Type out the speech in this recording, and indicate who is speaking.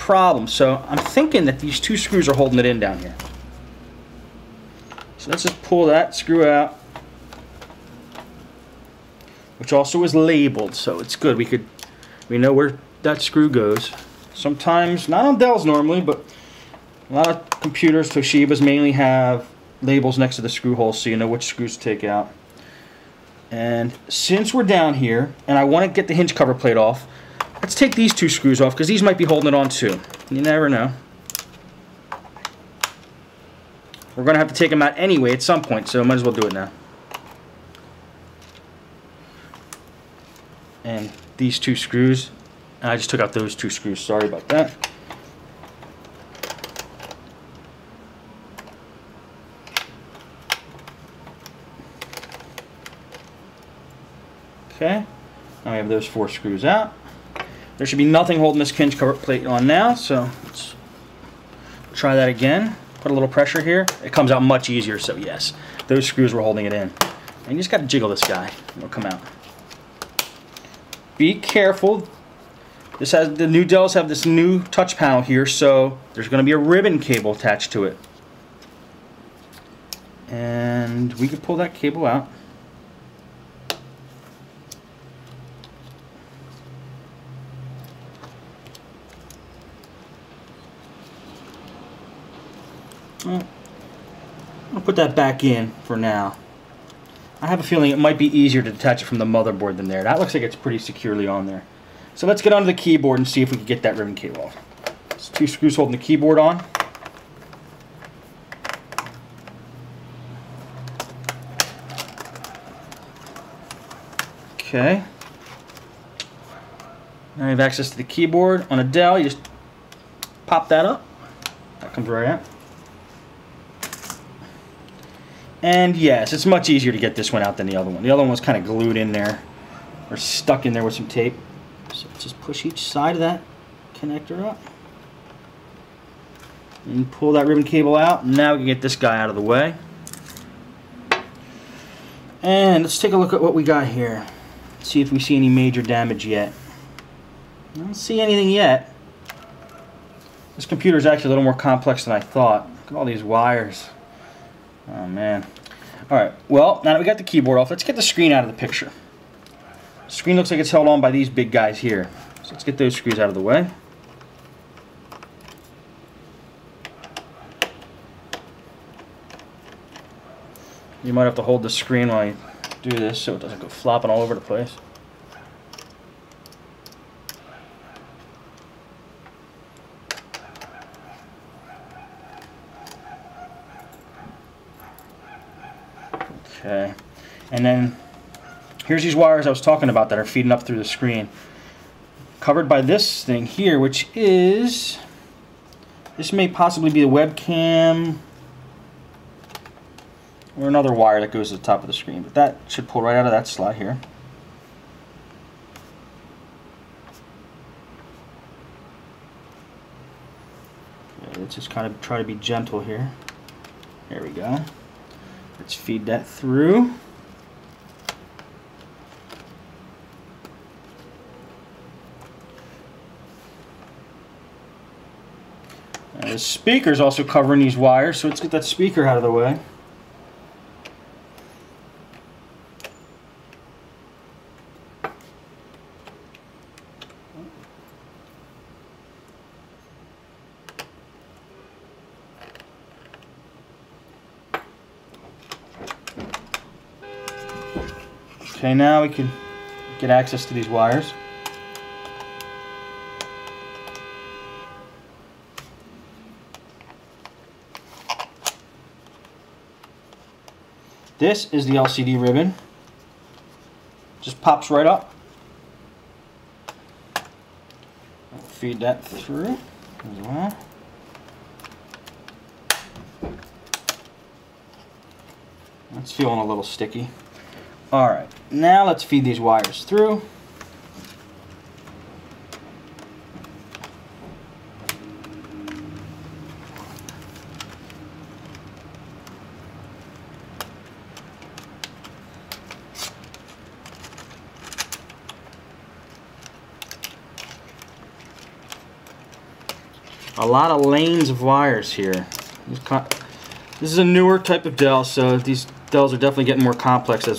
Speaker 1: problem. So I'm thinking that these two screws are holding it in down here. So let's just pull that screw out, which also is labeled, so it's good. We know where that screw goes. Sometimes, not on Dells normally, but a lot of computers, Toshibas mainly have labels next to the screw holes so you know which screws to take out. And since we're down here and I want to get the hinge cover plate off, let's take these two screws off because these might be holding it on too. You never know. We're going to have to take them out anyway at some point, so I might as well do it now. And these two screws, and I just took out those two screws, sorry about that. Okay, now we have those four screws out. There should be nothing holding this hinge cover plate on now, so let's try that again. Put a little pressure here. It comes out much easier, so yes, those screws were holding it in. And you just got to jiggle this guy, and it'll come out. Be careful. The new Dells have this new touch panel here, so there's going to be a ribbon cable attached to it. And we can pull that cable out. Well, I'll put that back in for now. I have a feeling it might be easier to detach it from the motherboard than there. That looks like it's pretty securely on there. So let's get onto the keyboard and see if we can get that ribbon cable off. It's two screws holding the keyboard on. Okay. Now you have access to the keyboard. On a Dell, you just pop that up. That comes right out. And yes, it's much easier to get this one out than the other one. The other one was kind of glued in there, or stuck in there with some tape. So just push each side of that connector up. And pull that ribbon cable out. Now we can get this guy out of the way. And let's take a look at what we got here. See if we see any major damage yet. I don't see anything yet. This computer is actually a little more complex than I thought. Look at all these wires. Oh man. Alright, well, now that we got the keyboard off, let's get the screen out of the picture. The screen looks like it's held on by these big guys here. So let's get those screws out of the way. You might have to hold the screen while you do this so it doesn't go flopping all over the place. Okay, and then here's these wires I was talking about that are feeding up through the screen. Covered by this thing here, which is, this may possibly be a webcam or another wire that goes to the top of the screen, but that should pull right out of that slot here. Okay, let's just kind of try to be gentle here. There we go. Let's feed that through. And the speaker's also covering these wires, so let's get that speaker out of the way. Okay, now we can get access to these wires. This is the LCD ribbon. Just pops right up. I'll feed that through as well. It's feeling a little sticky. Alright, now let's feed these wires through. a lot of lanes of wires here. This is a newer type of Dell, so these Dells are definitely getting more complex as